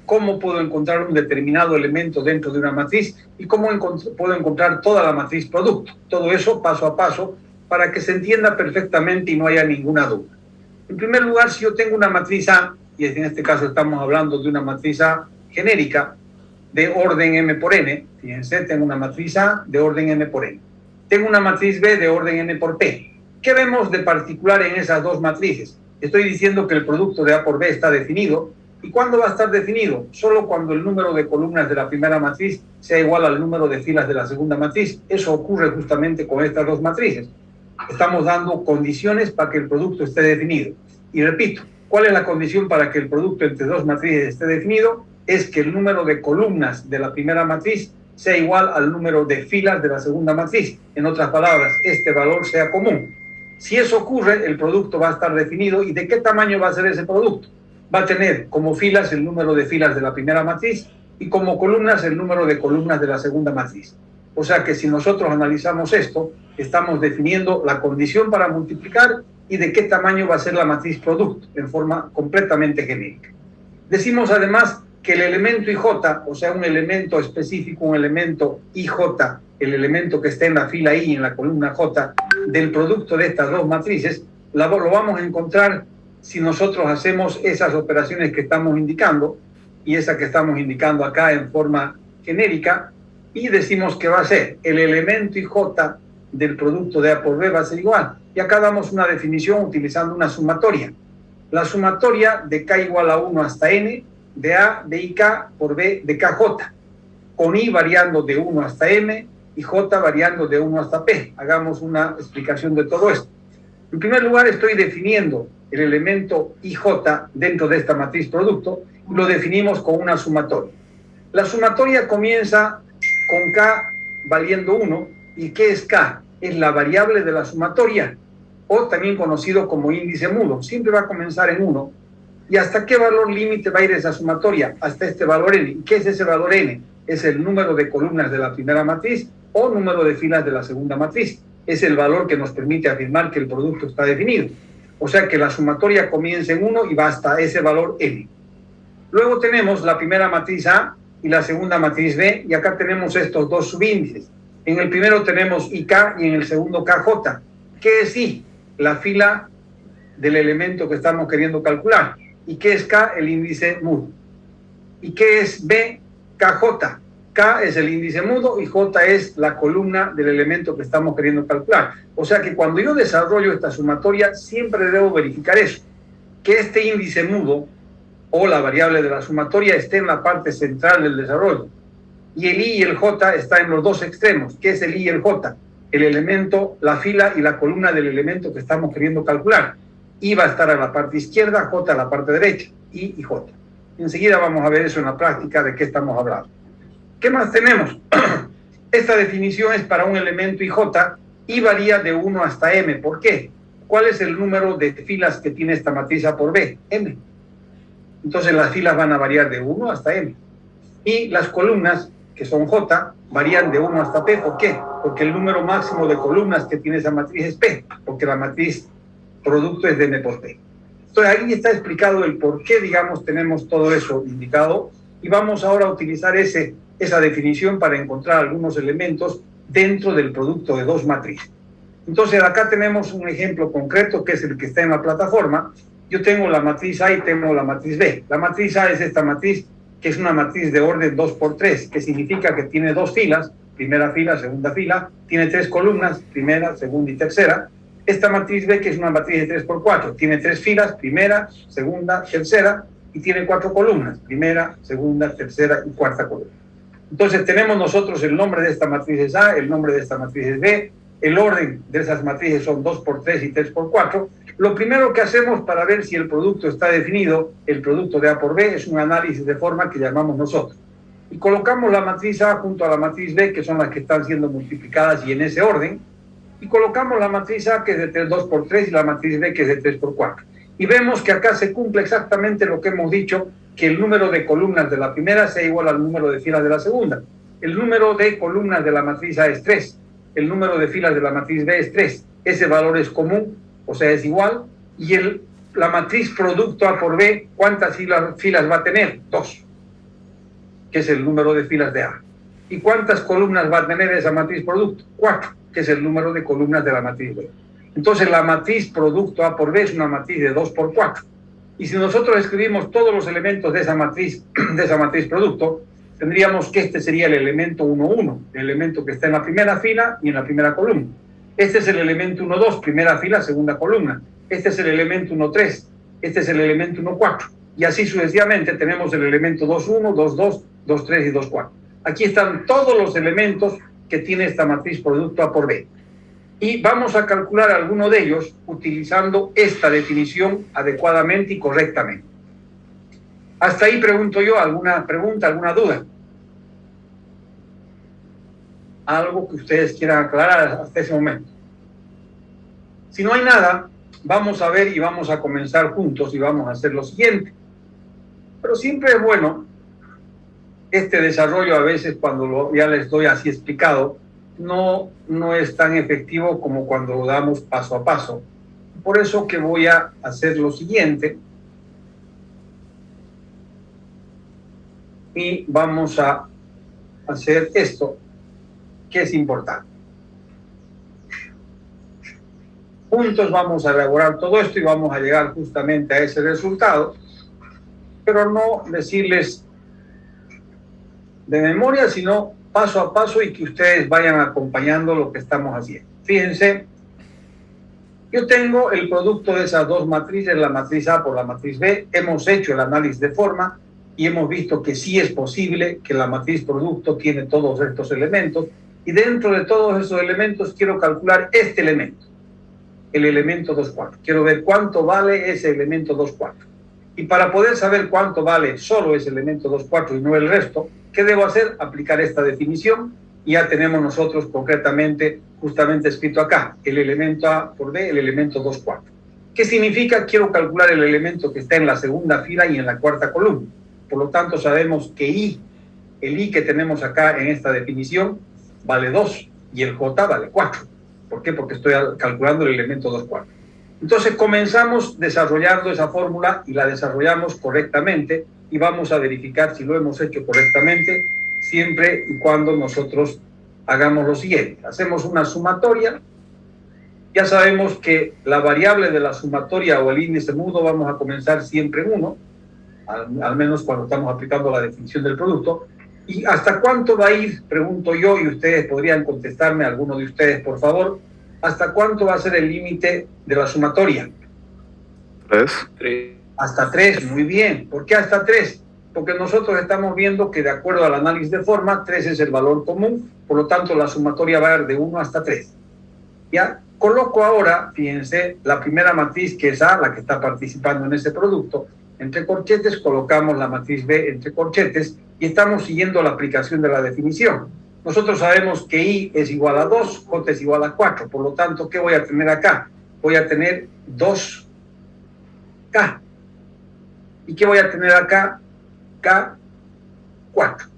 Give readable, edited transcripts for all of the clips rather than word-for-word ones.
cómo puedo encontrar un determinado elemento dentro de una matriz y cómo puedo encontrar toda la matriz producto. Todo eso paso a paso para que se entienda perfectamente y no haya ninguna duda. En primer lugar, si yo tengo una matriz A, y en este caso estamos hablando de una matriz A genérica de orden m por n, fíjense, tengo una matriz A de orden m por n. Tengo una matriz B de orden n por p. ¿Qué vemos de particular en esas dos matrices? Estoy diciendo que el producto de A por B está definido. ¿Y cuándo va a estar definido? Solo cuando el número de columnas de la primera matriz sea igual al número de filas de la segunda matriz. Eso ocurre justamente con estas dos matrices. Estamos dando condiciones para que el producto esté definido. Y repito, ¿cuál es la condición para que el producto entre dos matrices esté definido? Es que el número de columnas de la primera matriz sea igual al número de filas de la segunda matriz. En otras palabras, este valor sea común. Si eso ocurre, el producto va a estar definido. ¿Y de qué tamaño va a ser ese producto? Va a tener como filas el número de filas de la primera matriz y como columnas el número de columnas de la segunda matriz. O sea que si nosotros analizamos esto, estamos definiendo la condición para multiplicar y de qué tamaño va a ser la matriz producto en forma completamente genérica. Decimos además que el elemento IJ, o sea, un elemento específico, un elemento IJ, el elemento que esté en la fila I y en la columna J del producto de estas dos matrices, lo vamos a encontrar si nosotros hacemos esas operaciones que estamos indicando y esa que estamos indicando acá en forma genérica y decimos que va a ser el elemento IJ del producto de A por B va a ser igual. Y acá damos una definición utilizando una sumatoria. La sumatoria de K igual a 1 hasta N de A de IK por B de KJ, con I variando de 1 hasta M y J variando de 1 hasta P. Hagamos una explicación de todo esto. En primer lugar, estoy definiendo el elemento IJ dentro de esta matriz producto y lo definimos con una sumatoria. La sumatoria comienza con K valiendo 1. ¿Y qué es K? Es la variable de la sumatoria, o también conocido como índice mudo. Siempre va a comenzar en 1. ¿Y hasta qué valor límite va a ir esa sumatoria? Hasta este valor n. ¿Y qué es ese valor n? Es el número de columnas de la primera matriz o número de filas de la segunda matriz. Es el valor que nos permite afirmar que el producto está definido. O sea que la sumatoria comienza en 1 y va hasta ese valor n. Luego tenemos la primera matriz A y la segunda matriz B, y acá tenemos estos dos subíndices. En el primero tenemos IK y en el segundo KJ. ¿Qué es I? La fila del elemento que estamos queriendo calcular. ¿Y qué es K? El índice mudo. ¿Y qué es B? KJ. K es el índice mudo y J es la columna del elemento que estamos queriendo calcular. O sea que cuando yo desarrollo esta sumatoria, siempre debo verificar eso, que este índice mudo o la variable de la sumatoria esté en la parte central del desarrollo. Y el I y el J están en los dos extremos. ¿Qué es el I y el J? El elemento, la fila y la columna del elemento que estamos queriendo calcular. I va a estar a la parte izquierda, J a la parte derecha, I y J. Enseguida vamos a ver eso en la práctica de qué estamos hablando. ¿Qué más tenemos? Esta definición es para un elemento IJ y varía de 1 hasta M. ¿Por qué? ¿Cuál es el número de filas que tiene esta matriz A por B? M. Entonces las filas van a variar de 1 hasta M. Y las columnas, que son J, varían de 1 hasta P. ¿Por qué? Porque el número máximo de columnas que tiene esa matriz es P, porque la matriz producto es de M por P. Entonces ahí está explicado el por qué, digamos, tenemos todo eso indicado, y vamos ahora a utilizar esa definición para encontrar algunos elementos dentro del producto de dos matrices. Entonces acá tenemos un ejemplo concreto que es el que está en la plataforma. Yo tengo la matriz A y tengo la matriz B. La matriz A es esta matriz que es una matriz de orden 2 por 3, que significa que tiene dos filas, primera fila, segunda fila, tiene tres columnas, primera, segunda y tercera. Esta matriz B, que es una matriz de 3 por 4, tiene tres filas, primera, segunda, tercera, y tiene cuatro columnas, primera, segunda, tercera y cuarta columna. Entonces tenemos nosotros el nombre de esta matriz es A, el nombre de esta matriz es B, el orden de esas matrices son 2 por 3 y 3 por 4. Lo primero que hacemos para ver si el producto está definido, el producto de A por B, es un análisis de forma que llamamos nosotros. Y colocamos la matriz A junto a la matriz B, que son las que están siendo multiplicadas y en ese orden, y colocamos la matriz A, que es de 2 por 3, y la matriz B, que es de 3 por 4. Y vemos que acá se cumple exactamente lo que hemos dicho, que el número de columnas de la primera sea igual al número de filas de la segunda. El número de columnas de la matriz A es 3, el número de filas de la matriz B es 3. Ese valor es común, o sea, es igual, y el la matriz producto A por B, ¿cuántas filas va a tener? 2, que es el número de filas de A. ¿Y cuántas columnas va a tener esa matriz producto? 4, que es el número de columnas de la matriz B. Entonces la matriz producto A por B es una matriz de 2 por 4. Y si nosotros escribimos todos los elementos de esa matriz producto, tendríamos que este sería el elemento 1,1, el elemento que está en la primera fila y en la primera columna. Este es el elemento 1,2, primera fila, segunda columna. Este es el elemento 1,3, este es el elemento 1,4. Y así sucesivamente tenemos el elemento 2,1, 2,2, 2,3 y 2,4. Aquí están todos los elementos que tiene esta matriz producto A por B. Y vamos a calcular alguno de ellos utilizando esta definición adecuadamente y correctamente. Hasta ahí pregunto yo, ¿alguna pregunta, alguna duda? Algo que ustedes quieran aclarar hasta ese momento. Si no hay nada, vamos a ver y vamos a comenzar juntos y vamos a hacer lo siguiente. Pero siempre es bueno este desarrollo, a veces cuando ya les doy así explicado, no es tan efectivo como cuando lo damos paso a paso. Por eso que voy a hacer lo siguiente. Y vamos a hacer esto, que es importante. Juntos vamos a elaborar todo esto y vamos a llegar justamente a ese resultado, pero no decirles de memoria, sino paso a paso y que ustedes vayan acompañando lo que estamos haciendo. Fíjense, yo tengo el producto de esas dos matrices, la matriz A por la matriz B. Hemos hecho el análisis de forma y hemos visto que sí es posible que la matriz producto tiene todos estos elementos, y dentro de todos esos elementos quiero calcular este elemento, el elemento 2,4. Quiero ver cuánto vale ese elemento 2,4. Y para poder saber cuánto vale solo ese elemento 2,4 y no el resto, ¿qué debo hacer? Aplicar esta definición, y ya tenemos nosotros concretamente, justamente escrito acá, el elemento A por B, el elemento 2,4. ¿Qué significa? Quiero calcular el elemento que está en la segunda fila y en la cuarta columna. Por lo tanto, sabemos que I, el I que tenemos acá en esta definición, vale 2 y el J vale 4. ¿Por qué? Porque estoy calculando el elemento 2,4. Entonces comenzamos desarrollando esa fórmula y la desarrollamos correctamente, y vamos a verificar si lo hemos hecho correctamente siempre y cuando nosotros hagamos lo siguiente. Hacemos una sumatoria. Ya sabemos que la variable de la sumatoria o el índice mudo vamos a comenzar siempre en 1, al menos cuando estamos aplicando la definición del producto. ¿Y hasta cuánto va a ir? Pregunto yo, y ustedes podrían contestarme, alguno de ustedes, por favor. ¿Hasta cuánto va a ser el límite de la sumatoria? 3. Hasta 3, muy bien. ¿Por qué hasta 3? Porque nosotros estamos viendo que de acuerdo al análisis de forma, 3 es el valor común, por lo tanto la sumatoria va a ir de 1 hasta 3. ¿Ya? Coloco ahora, fíjense, la primera matriz, que es A, la que está participando en ese producto. Entre corchetes colocamos la matriz B entre corchetes y estamos siguiendo la aplicación de la definición. Nosotros sabemos que I es igual a 2, J es igual a 4. Por lo tanto, ¿qué voy a tener acá? Voy a tener 2K. ¿Y qué voy a tener acá? K4.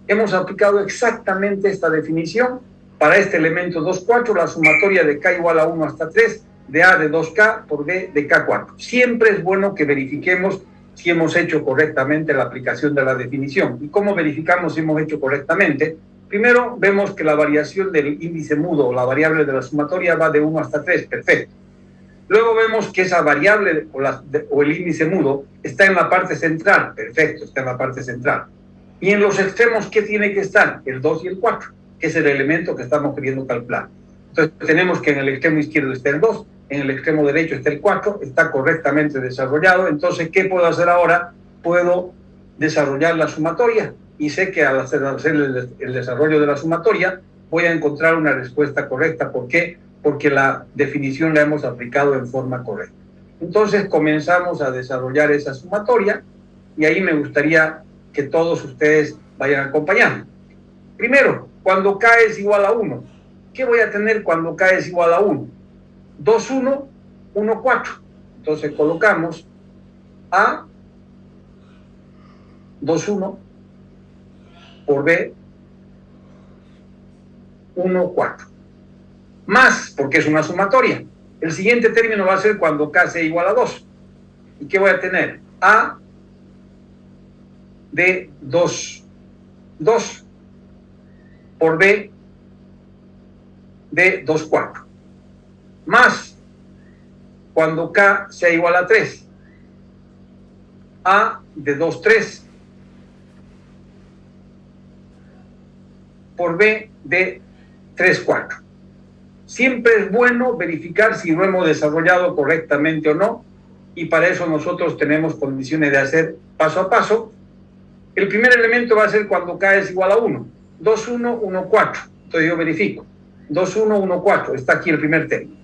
Hemos aplicado exactamente esta definición para este elemento 2,4, la sumatoria de K igual a 1 hasta 3, de A de 2K por B de K4. Siempre es bueno que verifiquemos si hemos hecho correctamente la aplicación de la definición. ¿Y cómo verificamos si hemos hecho correctamente? Primero vemos que la variación del índice mudo o la variable de la sumatoria va de 1 hasta 3, perfecto. Luego vemos que esa variable o el índice mudo está en la parte central, perfecto, está en la parte central. Y en los extremos, ¿qué tiene que estar? El 2 y el 4, que es el elemento que estamos queriendo calcular. Entonces tenemos que en el extremo izquierdo está el 2, en el extremo derecho está el 4, está correctamente desarrollado. Entonces, ¿qué puedo hacer ahora? Puedo desarrollar la sumatoria, y sé que al hacer el desarrollo de la sumatoria voy a encontrar una respuesta correcta. ¿Por qué? Porque la definición la hemos aplicado en forma correcta. Entonces comenzamos a desarrollar esa sumatoria, y ahí me gustaría que todos ustedes vayan acompañando. Primero, cuando K es igual a 1, ¿qué voy a tener cuando K es igual a 1? 2, 1, 1, 4. Entonces colocamos A 2, 1 por B 1, 4. Más, porque es una sumatoria. El siguiente término va a ser cuando K sea igual a 2. ¿Y qué voy a tener? A de 2 por B de 2 4. Más, cuando K sea igual a 3, A de 2 3 por B de 3 4. Siempre es bueno verificar si lo hemos desarrollado correctamente o no, y para eso nosotros tenemos condiciones de hacer paso a paso. El primer elemento va a ser cuando K es igual a 1. 2 1 1 4. Entonces yo verifico. 2 1 1 4. Está aquí el primer término.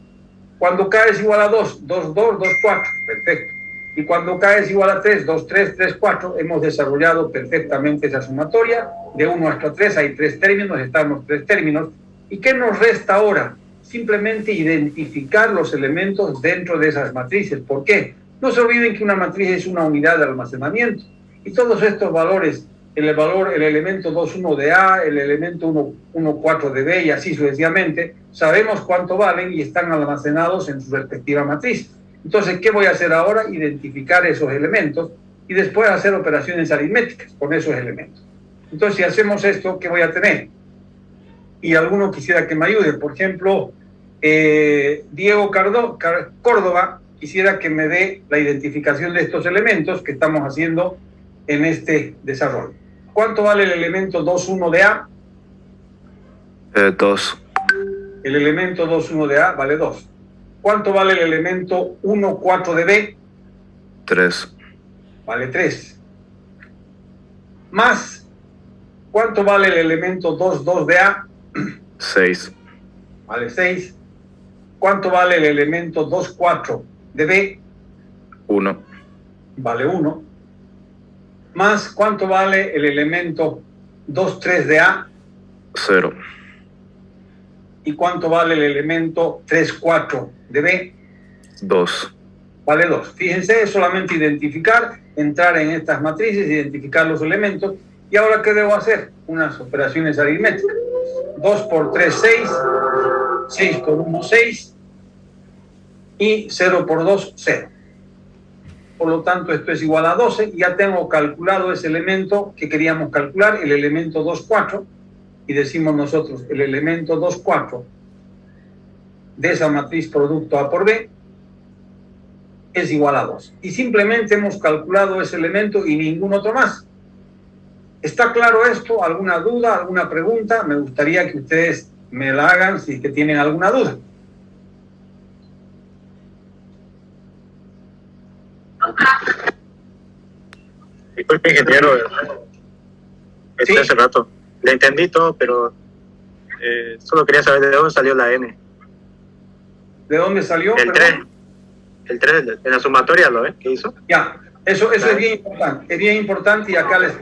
Cuando K es igual a 2, 2 2 2 4. Perfecto. Y cuando K es igual a 3, 2 3 3 4, hemos desarrollado perfectamente esa sumatoria. De 1 hasta 3 hay 3 términos, estamos 3 términos. ¿Y qué nos resta ahora? Simplemente identificar los elementos dentro de esas matrices. ¿Por qué? No se olviden que una matriz es una unidad de almacenamiento. Y todos estos valores, el elemento 2,1 de A, el elemento 1,4 de B y así sucesivamente, sabemos cuánto valen y están almacenados en su respectiva matriz. Entonces, ¿qué voy a hacer ahora? Identificar esos elementos y después hacer operaciones aritméticas con esos elementos. Entonces, si hacemos esto, ¿qué voy a tener? Y alguno quisiera que me ayude. Por ejemplo, Diego Córdoba quisiera que me dé la identificación de estos elementos que estamos haciendo en este desarrollo. ¿Cuánto vale el elemento 2,1 de A? 2. El elemento 2,1 de A vale 2. ¿Cuánto vale el elemento 1,4 de B? 3. Vale 3. Más, ¿cuánto vale el elemento 2,2 de A? 6. Vale 6. ¿Cuánto vale el elemento 2,4 de B? 1. Vale 1. Más, ¿cuánto vale el elemento 2,3 de A? 0. ¿Y cuánto vale el elemento 3,4 de B? 2. Vale 2. Fíjense, es solamente identificar, entrar en estas matrices, identificar los elementos. ¿Y ahora qué debo hacer? Unas operaciones aritméticas. 2 por 3, 6. 6 por 1, 6. Y 0 por 2, 0. Por lo tanto, esto es igual a 12. Ya tengo calculado ese elemento que queríamos calcular, el elemento 2,4. Y decimos nosotros, el elemento 2,4 de esa matriz producto A por B es igual a 2. Y simplemente hemos calculado ese elemento y ningún otro más. ¿Está claro esto? ¿Alguna duda? ¿Alguna pregunta? Me gustaría que ustedes me la hagan si es que tienen alguna duda. Disculpe, ingeniero. ¿Sí? Hace rato. Le entendí todo, pero solo quería saber de dónde salió la N. ¿De dónde salió? El 3. El 3, en la sumatoria, ¿lo ves? ¿Qué hizo? Ya, eso es bien importante. Es bien importante y acá les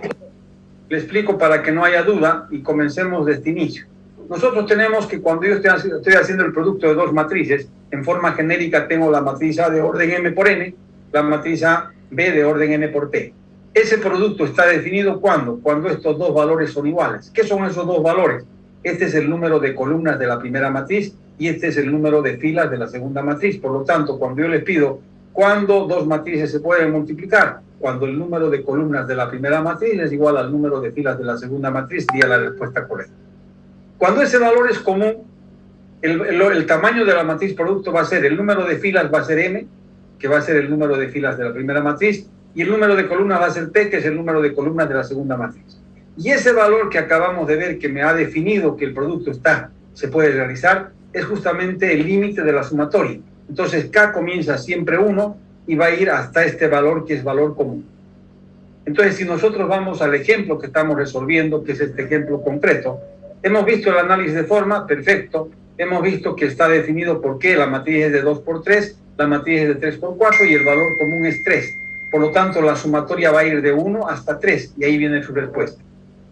explico para que no haya duda y comencemos desde este inicio. Nosotros tenemos que cuando yo estoy haciendo el producto de dos matrices, en forma genérica tengo la matriz A de orden M por N, la matriz A B de orden N por T. Ese producto está definido cuando estos dos valores son iguales. ¿Qué son esos dos valores? Este es el número de columnas de la primera matriz y este es el número de filas de la segunda matriz. Por lo tanto, cuando yo les pido cuándo dos matrices se pueden multiplicar, cuando el número de columnas de la primera matriz es igual al número de filas de la segunda matriz, sería la respuesta correcta. Cuando ese valor es común, el tamaño de la matriz producto va a ser, el número de filas va a ser M, que va a ser el número de filas de la primera matriz, y el número de columnas va a ser P, que es el número de columnas de la segunda matriz. Y ese valor que acabamos de ver, que me ha definido que el producto se puede realizar, es justamente el límite de la sumatoria. Entonces K comienza siempre 1 y va a ir hasta este valor que es valor común. Entonces, si nosotros vamos al ejemplo que estamos resolviendo, que es este ejemplo concreto, hemos visto el análisis de forma, perfecto. Hemos visto que está definido por qué la matriz es de 2 por 3, la matriz es de 3 por 4 y el valor común es 3. Por lo tanto, la sumatoria va a ir de 1 hasta 3 y ahí viene su respuesta.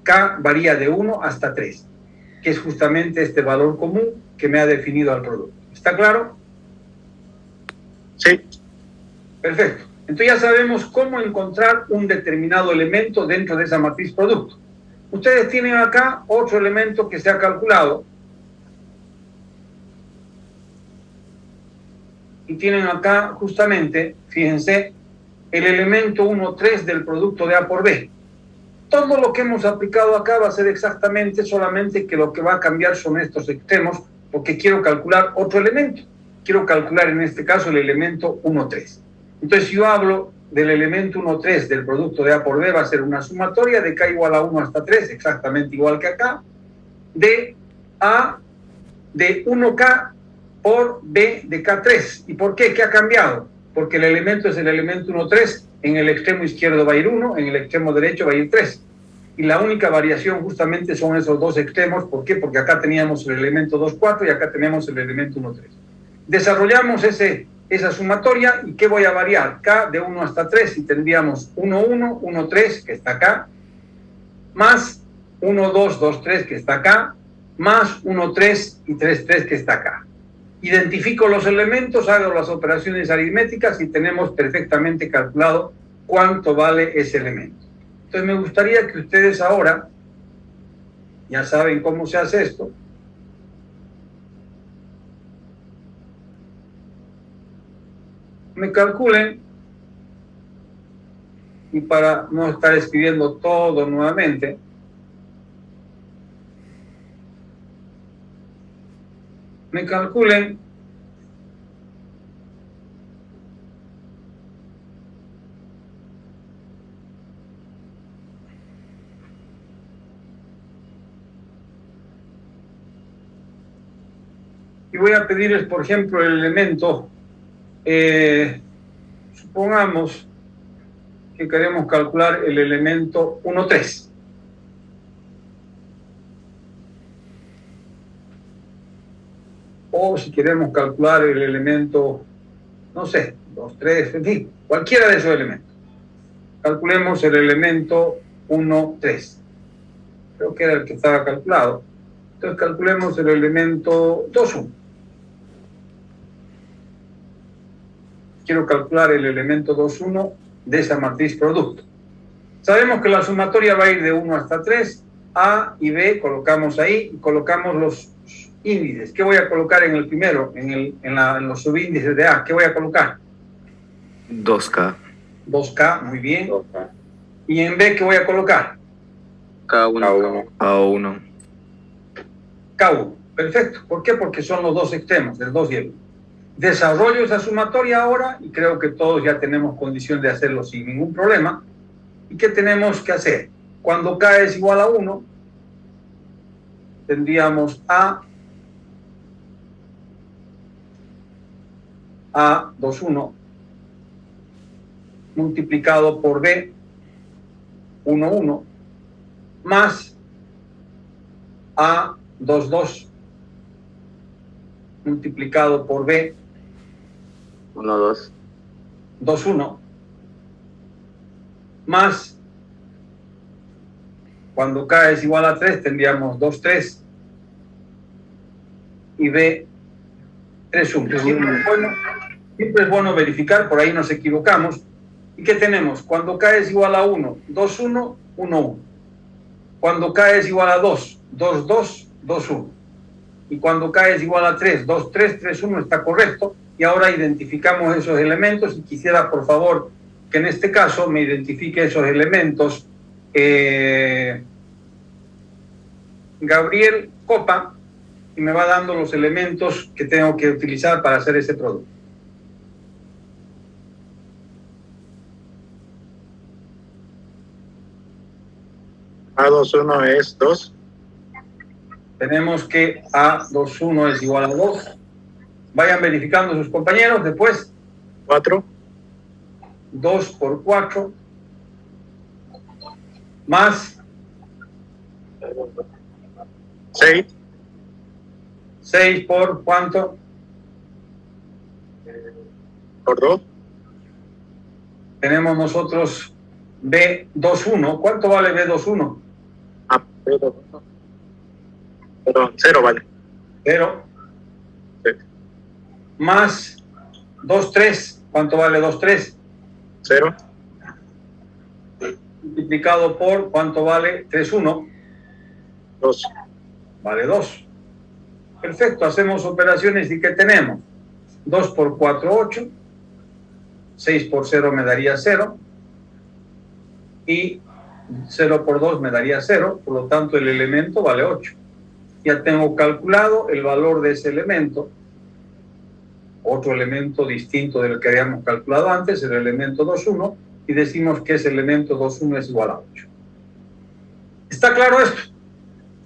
K varía de 1 hasta 3, que es justamente este valor común que me ha definido al producto. ¿Está claro? Sí. Perfecto. Entonces ya sabemos cómo encontrar un determinado elemento dentro de esa matriz producto. Ustedes tienen acá otro elemento que se ha calculado. Y tienen acá justamente, fíjense, el elemento 1,3 del producto de A por B. Todo lo que hemos aplicado acá va a ser exactamente, solamente que lo que va a cambiar son estos extremos, porque quiero calcular otro elemento. Quiero calcular en este caso el elemento 1,3. Entonces, si yo hablo del elemento 1,3 del producto de A por B, va a ser una sumatoria de K igual a 1 hasta 3, exactamente igual que acá, de A de 1K por B de K3. ¿Y por qué? ¿Qué ha cambiado? Porque el elemento es el elemento 1,3, en el extremo izquierdo va a ir 1, en el extremo derecho va a ir 3. Y la única variación justamente son esos dos extremos. ¿Por qué? Porque acá teníamos el elemento 2,4 y acá tenemos el elemento 1,3. Desarrollamos esa sumatoria, ¿y qué voy a variar? K de 1 hasta 3, y tendríamos 1,1, 1,3, que está acá, más 1,2, 2,3, que está acá, más 1,3 y 3,3, que está acá. Identifico los elementos, hago las operaciones aritméticas y tenemos perfectamente calculado cuánto vale ese elemento. Entonces me gustaría que ustedes ahora, ya saben cómo se hace esto, me calculen, y para no estar escribiendo todo nuevamente, me calculen y voy a pedirles, por ejemplo, el elemento, supongamos que queremos calcular el elemento 1,3. O si queremos calcular el elemento, no sé, 2,3, en fin, cualquiera de esos elementos. Calculemos el elemento 1,3. Creo que era el que estaba calculado. Entonces calculemos el elemento 2,1. Quiero calcular el elemento 2,1 de esa matriz producto. Sabemos que la sumatoria va a ir de 1 hasta 3, A y B colocamos ahí, y colocamos los índices. ¿Qué voy a colocar en el primero, en los subíndices de A? ¿Qué voy a colocar? 2K. 2K, muy bien. ¿Y en B qué voy a colocar? K1. A1. K1, perfecto. ¿Por qué? Porque son los dos extremos, el 2 y el 1. Desarrollo esa sumatoria ahora y creo que todos ya tenemos condición de hacerlo sin ningún problema. ¿Y qué tenemos que hacer? Cuando K es igual a 1, tendríamos A2,1 multiplicado por B 1,1 más A2,2 multiplicado por B 1,2. 2,1 más, cuando K es igual a 3, tendríamos 2,3 y B 3,1. Siempre es bueno verificar, por ahí nos equivocamos. ¿Y qué tenemos? Cuando K es igual a 1, 2,1, 1,1. Cuando K es igual a 2, 2,2, 2,1. Y cuando K es igual a 3, 2,3, 3,1 está correcto. Y ahora identificamos esos elementos y quisiera, por favor, que en este caso me identifique esos elementos. Gabriel Copa, y me va dando los elementos que tengo que utilizar para hacer ese producto. A2,1 es 2. Tenemos que A2,1 es igual a 2. Vayan verificando sus compañeros. Después, 4. 2 por 4 más 6. 6 por ¿cuánto? Por 2. Tenemos nosotros B2,1. ¿Cuánto vale B2,1? Perdón, 0 vale. 0. Sí. Más 2,3. ¿Cuánto vale 2,3? 0. Multiplicado por ¿cuánto vale 3,1? 2. Vale 2. Perfecto, hacemos operaciones y ¿qué tenemos? 2 por 4, 8. 6 por 0 me daría 0, y 0 por 2 me daría 0, por lo tanto el elemento vale 8. Ya tengo calculado el valor de ese elemento, otro elemento distinto del que habíamos calculado antes, el elemento 2,1, y decimos que ese elemento 2,1 es igual a 8. ¿Está claro esto?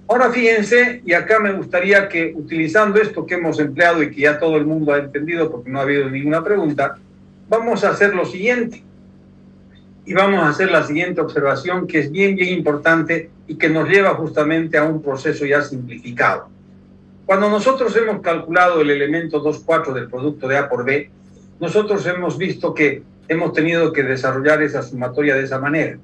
Ahora fíjense, y acá me gustaría que, utilizando esto que hemos empleado y que ya todo el mundo ha entendido porque no ha habido ninguna pregunta, vamos a hacer lo siguiente. Y vamos a hacer la siguiente observación, que es bien importante y que nos lleva justamente a un proceso ya simplificado. Cuando nosotros hemos calculado el elemento 2,4 del producto de A por B, nosotros hemos visto que hemos tenido que desarrollar esa sumatoria de esa manera.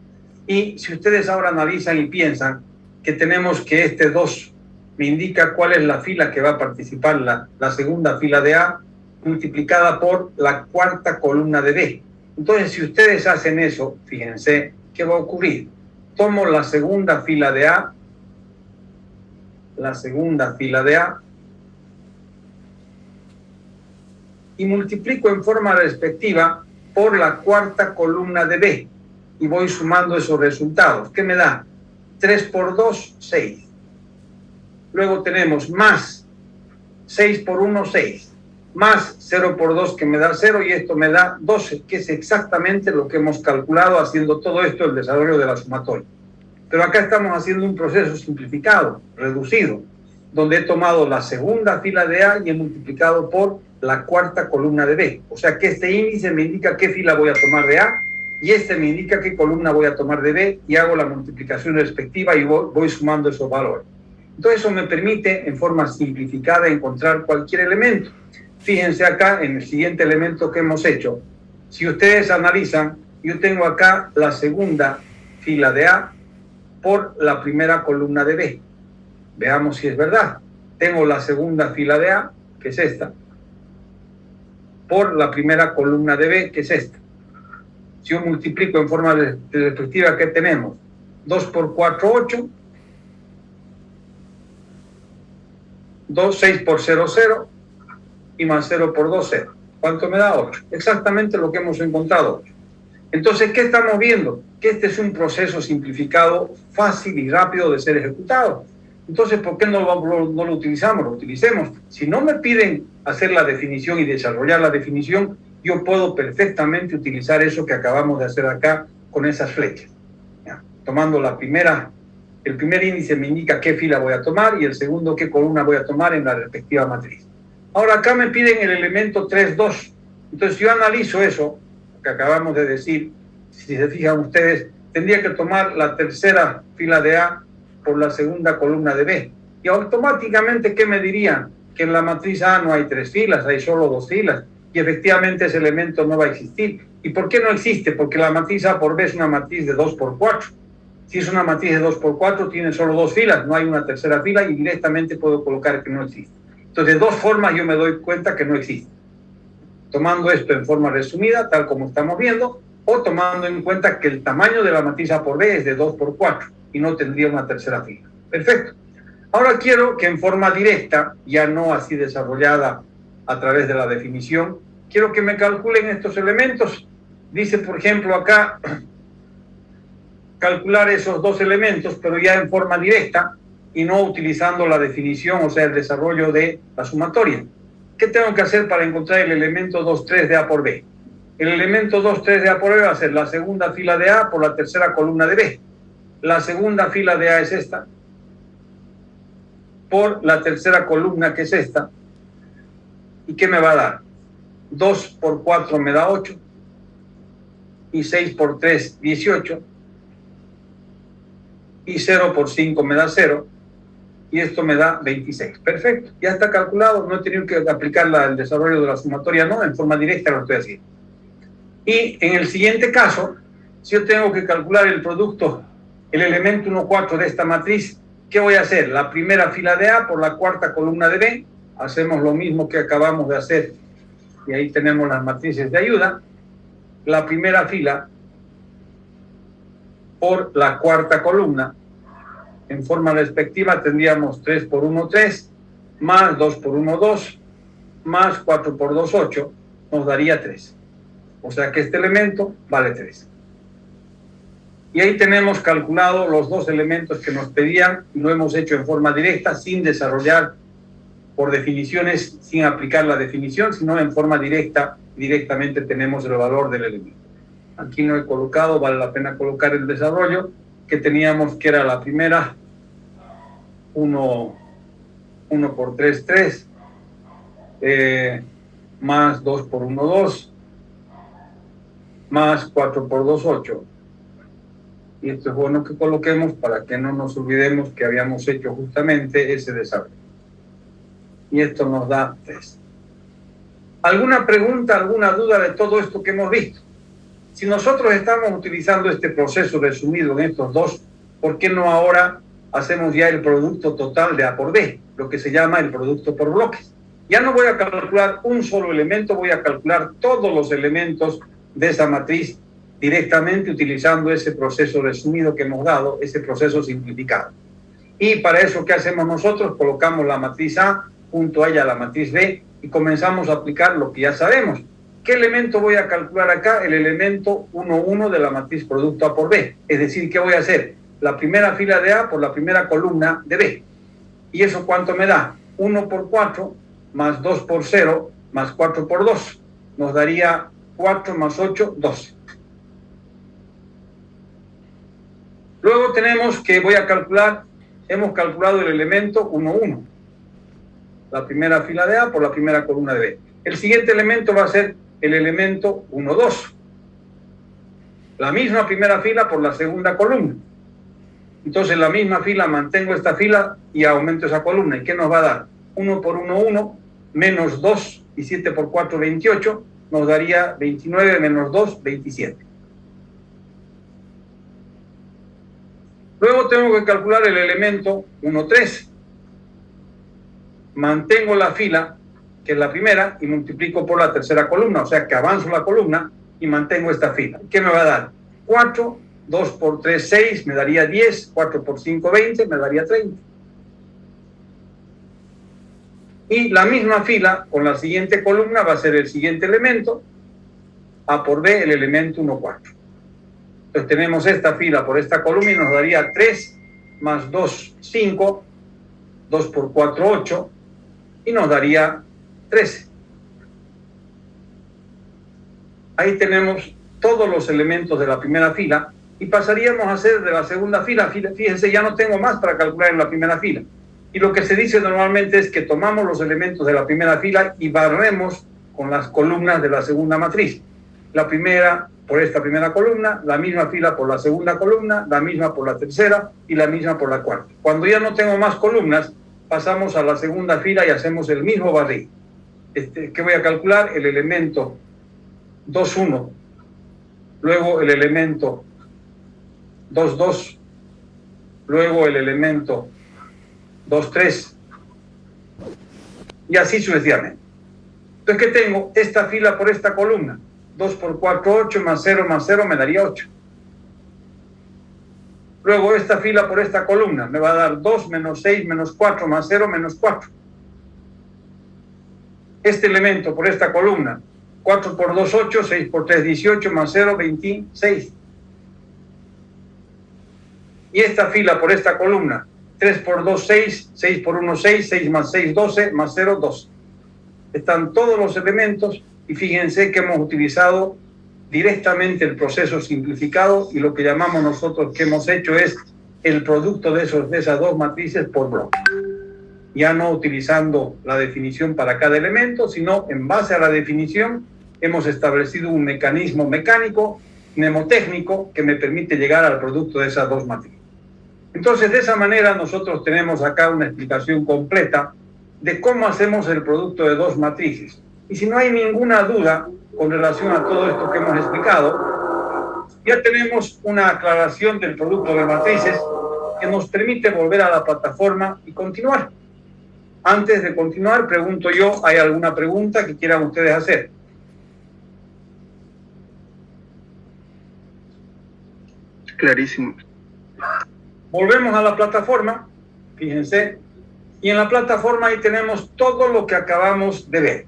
Y si ustedes ahora analizan y piensan que tenemos que este 2 me indica cuál es la fila que va a participar, la segunda fila de A, multiplicada por la cuarta columna de B. Entonces, si ustedes hacen eso, fíjense qué va a ocurrir. Tomo la segunda fila de A, y multiplico en forma respectiva por la cuarta columna de B, y voy sumando esos resultados. ¿Qué me da? 3 por 2, 6. Luego tenemos más 6 por 1, 6. Más 0 por 2, que me da 0, y esto me da 12, que es exactamente lo que hemos calculado haciendo todo esto, el desarrollo de la sumatoria. Pero acá estamos haciendo un proceso simplificado, reducido, donde he tomado la segunda fila de A y he multiplicado por la cuarta columna de B. O sea que este índice me indica qué fila voy a tomar de A, y este me indica qué columna voy a tomar de B, y hago la multiplicación respectiva y voy sumando esos valores. Entonces eso me permite en forma simplificada encontrar cualquier elemento. Fíjense acá en el siguiente elemento que hemos hecho. Si ustedes analizan, yo tengo acá la segunda fila de A por la primera columna de B. Veamos si es verdad. Tengo la segunda fila de A, que es esta, por la primera columna de B, que es esta. Si yo multiplico en forma respectiva, ¿qué tenemos? 2 por 4, 8. 6 por 0, 0. Y más 0 por 2, 0. ¿Cuánto me da? 8. Exactamente lo que hemos encontrado. 8. Entonces, ¿qué estamos viendo? Que este es un proceso simplificado, fácil y rápido de ser ejecutado. Entonces, ¿por qué no lo utilizamos? Lo utilicemos. Si no me piden hacer la definición y desarrollar la definición, yo puedo perfectamente utilizar eso que acabamos de hacer acá con esas flechas. ¿Ya? Tomando el primer índice me indica qué fila voy a tomar, y el segundo qué columna voy a tomar en la respectiva matriz. Ahora acá me piden el elemento 3,2. Entonces yo analizo eso que acabamos de decir. Si se fijan ustedes, tendría que tomar la tercera fila de A por la segunda columna de B. Y automáticamente, ¿qué me dirían? Que en la matriz A no hay 3 filas, hay solo 2 filas. Y efectivamente ese elemento no va a existir. ¿Y por qué no existe? Porque la matriz A por B es una matriz de 2 por 4. Si es una matriz de 2 por 4, tiene solo 2 filas, no hay una tercera fila, y directamente puedo colocar que no existe. Entonces, de dos formas yo me doy cuenta que no existe. Tomando esto en forma resumida, tal como estamos viendo, o tomando en cuenta que el tamaño de la matriz A por B es de 2 por 4 y no tendría una tercera fila. Perfecto. Ahora quiero que en forma directa, ya no así desarrollada a través de la definición, quiero que me calculen estos elementos. Dice, por ejemplo, acá, calcular esos dos elementos, pero ya en forma directa, y no utilizando la definición, o sea, el desarrollo de la sumatoria. ¿Qué tengo que hacer para encontrar el elemento 2,3 de A por B? El elemento 2,3 de A por B va a ser la segunda fila de A por la tercera columna de B. La segunda fila de A es esta, por la tercera columna, que es esta. ¿Y qué me va a dar? 2 por 4 me da 8, y 6 por 3, 18, y 0 por 5 me da 0, y esto me da 26. Perfecto, ya está calculado, no he tenido que aplicar el desarrollo de la sumatoria, no, en forma directa lo estoy haciendo. Y en el siguiente caso, si yo tengo que calcular el producto, el elemento 1,4 de esta matriz, ¿qué voy a hacer? La primera fila de A por la cuarta columna de B, hacemos lo mismo que acabamos de hacer, y ahí tenemos las matrices de ayuda. La primera fila por la cuarta columna, en forma respectiva tendríamos 3 por 1, 3, más 2 por 1, 2, más 4 por 2, 8, nos daría 3. O sea que este elemento vale 3. Y ahí tenemos calculado los dos elementos que nos pedían y lo hemos hecho en forma directa, sin desarrollar por definiciones, sin aplicar la definición, sino en forma directa, directamente tenemos el valor del elemento. Aquí no he colocado, vale la pena colocar el desarrollo, que teníamos que era la primera, 1 por 3, 3, más 2 por 1, 2, más 4 por 2, 8. Y esto es bueno que coloquemos para que no nos olvidemos que habíamos hecho justamente ese desarrollo. Y esto nos da 3. ¿Alguna pregunta, alguna duda de todo esto que hemos visto? Si nosotros estamos utilizando este proceso resumido en estos dos, ¿por qué no ahora hacemos ya el producto total de A por B, lo que se llama el producto por bloques? Ya no voy a calcular un solo elemento, voy a calcular todos los elementos de esa matriz directamente utilizando ese proceso resumido que hemos dado, ese proceso simplificado. Y para eso, ¿qué hacemos nosotros? Colocamos la matriz A junto a ella la matriz B y comenzamos a aplicar lo que ya sabemos. ¿Qué elemento voy a calcular acá? El elemento 1, 1 de la matriz producto A por B. Es decir, ¿qué voy a hacer? La primera fila de A por la primera columna de B. ¿Y eso cuánto me da? 1 por 4 más 2 por 0 más 4 por 2. Nos daría 4 más 8, 12. Luego tenemos que voy a calcular, hemos calculado el elemento 1, 1. La primera fila de A por la primera columna de B. El siguiente elemento va a ser el elemento 1, 2. La misma primera fila por la segunda columna. Entonces, la misma fila, mantengo esta fila y aumento esa columna. ¿Y qué nos va a dar? 1 por 1, 1, menos 2, y 7 por 4, 28, nos daría 29 menos 2, 27. Luego tengo que calcular el elemento 1, 3. Mantengo la fila, que es la primera, y multiplico por la tercera columna, o sea que avanzo la columna y mantengo esta fila. ¿Qué me va a dar? 4, 2 por 3, 6, me daría 10, 4 por 5, 20, me daría 30. Y la misma fila con la siguiente columna va a ser el siguiente elemento, A por B, el elemento 1, 4. Entonces tenemos esta fila por esta columna y nos daría 3 más 2, 5, 2 por 4, 8, y nos daría 13. Ahí tenemos todos los elementos de la primera fila y pasaríamos a hacer de la segunda fila. Fíjense, ya no tengo más para calcular en la primera fila. Y lo que se dice normalmente es que tomamos los elementos de la primera fila y barremos con las columnas de la segunda matriz. La primera por esta primera columna, la misma fila por la segunda columna, la misma por la tercera y la misma por la cuarta. Cuando ya no tengo más columnas, pasamos a la segunda fila y hacemos el mismo barrido. ¿Qué voy a calcular? El elemento 2, 1, luego el elemento 2, 2, luego el elemento 2, 3, y así sucesivamente. Entonces, ¿qué tengo? Esta fila por esta columna. 2 por 4, 8, más 0 me daría 8. Luego esta fila por esta columna me va a dar 2 menos 6 menos 4 más 0 menos 4. Este elemento por esta columna, 4 por 2, 8, 6 por 3, 18, más 0, 26. Y esta fila por esta columna, 3 por 2, 6, 6 por 1, 6, 6 más 6, 12, más 0, 12. Están todos los elementos y fíjense que hemos utilizado directamente el proceso simplificado y lo que llamamos nosotros que hemos hecho es el producto de esas dos matrices por bloque. Ya no utilizando la definición para cada elemento, sino en base a la definición hemos establecido un mecanismo mecánico, mnemotécnico, que me permite llegar al producto de esas dos matrices. Entonces, de esa manera nosotros tenemos acá una explicación completa de cómo hacemos el producto de dos matrices. Y si no hay ninguna duda con relación a todo esto que hemos explicado, ya tenemos una aclaración del producto de matrices que nos permite volver a la plataforma y continuar. Antes de continuar, pregunto yo, ¿hay alguna pregunta que quieran ustedes hacer? Clarísimo. Volvemos a la plataforma, fíjense, y en la plataforma ahí tenemos todo lo que acabamos de ver.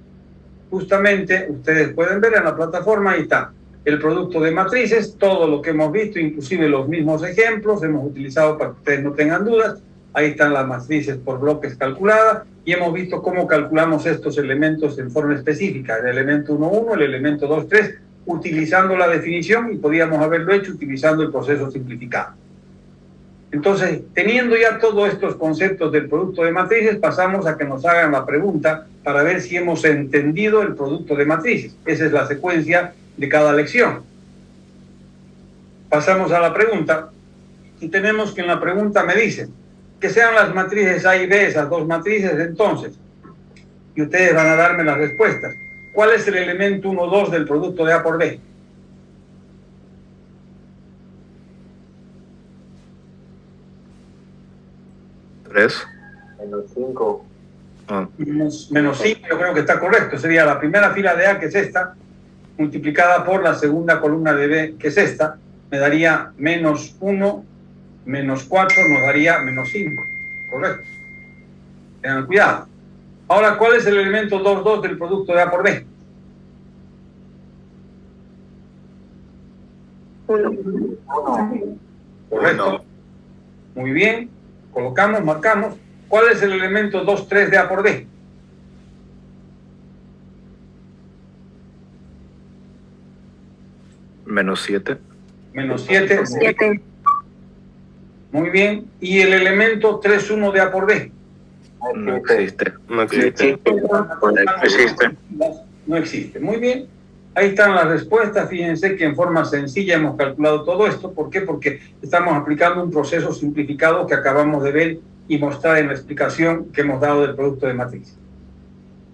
Justamente, ustedes pueden ver en la plataforma, ahí está el producto de matrices, todo lo que hemos visto, inclusive los mismos ejemplos, hemos utilizado para que ustedes no tengan dudas. Ahí están las matrices por bloques calculadas y hemos visto cómo calculamos estos elementos en forma específica, el elemento 1,1, el elemento 2,3, utilizando la definición, y podíamos haberlo hecho utilizando el proceso simplificado. Entonces, teniendo ya todos estos conceptos del producto de matrices, pasamos a que nos hagan la pregunta para ver si hemos entendido el producto de matrices. Esa es la secuencia de cada lección. Pasamos a la pregunta y tenemos que en la pregunta me dicen que sean las matrices A y B, esas dos matrices, entonces, y ustedes van a darme las respuestas. ¿Cuál es el elemento 1, 2 del producto de A por B? -5. Menos 5, yo creo que está correcto. Sería la primera fila de A, que es esta, multiplicada por la segunda columna de B, que es esta, me daría -1, -4, nos daría -5. Correcto. Tengan cuidado. Ahora, ¿cuál es el elemento 2, 2 del producto de A por B? 1. Correcto. Muy bien. Colocamos, marcamos. ¿Cuál es el elemento 2, 3 de A por B? -7. -7. 7. Muy bien. ¿Y el elemento 3, 1 de A por B? No existe. No existe. No existe. No existe. Muy bien. Ahí están las respuestas. Fíjense que en forma sencilla hemos calculado todo esto. ¿Por qué? Porque estamos aplicando un proceso simplificado que acabamos de ver y mostrar en la explicación que hemos dado del producto de matriz.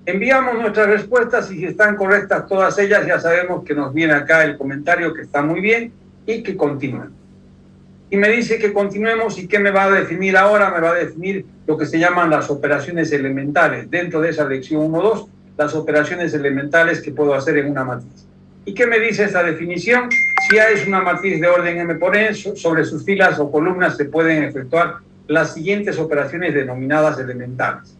Enviamos nuestras respuestas y si están correctas todas ellas, ya sabemos que nos viene acá el comentario que está muy bien y que continúen. Y me dice que continuemos. ¿Y qué me va a definir ahora? Me va a definir lo que se llaman las operaciones elementales. Dentro de esa lección 1-2, las operaciones elementales que puedo hacer en una matriz. ¿Y qué me dice esta definición? Si A es una matriz de orden M por N, sobre sus filas o columnas se pueden efectuar las siguientes operaciones denominadas elementales.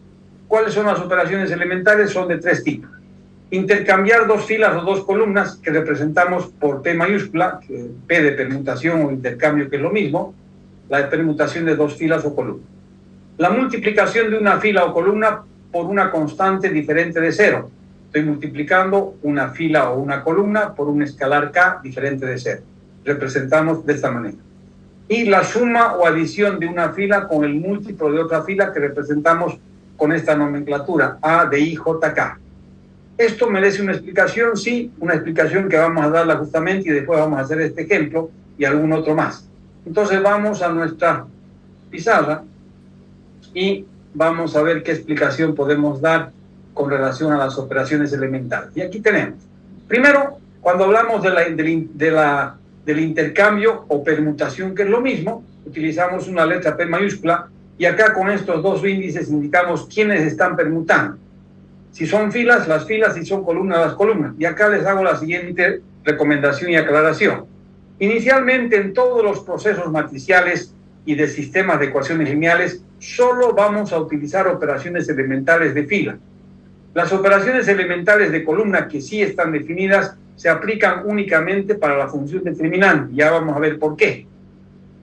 ¿Cuáles son las operaciones elementales? Son de tres tipos. Intercambiar dos filas o dos columnas que representamos por P mayúscula, P de permutación o intercambio, que es lo mismo, la permutación de dos filas o columnas. La multiplicación de una fila o columna por una constante diferente de 0. Estoy multiplicando una fila o una columna por un escalar K diferente de 0. Representamos de esta manera. Y la suma o adición de una fila con el múltiplo de otra fila que representamos con esta nomenclatura, A de IJK. ¿Esto merece una explicación? Sí, una explicación que vamos a darla justamente y después vamos a hacer este ejemplo y algún otro más. Entonces vamos a nuestra pizarra y vamos a ver qué explicación podemos dar con relación a las operaciones elementales. Y aquí tenemos. Primero, cuando hablamos del intercambio o permutación, que es lo mismo, utilizamos una letra P mayúscula y acá con estos dos índices indicamos quiénes están permutando. Si son filas, las filas, si son columnas, las columnas. Y acá les hago la siguiente recomendación y aclaración. Inicialmente, en todos los procesos matriciales y de sistemas de ecuaciones lineales, solo vamos a utilizar operaciones elementales de fila. Las operaciones elementales de columna, que sí están definidas, se aplican únicamente para la función determinante. Ya vamos a ver por qué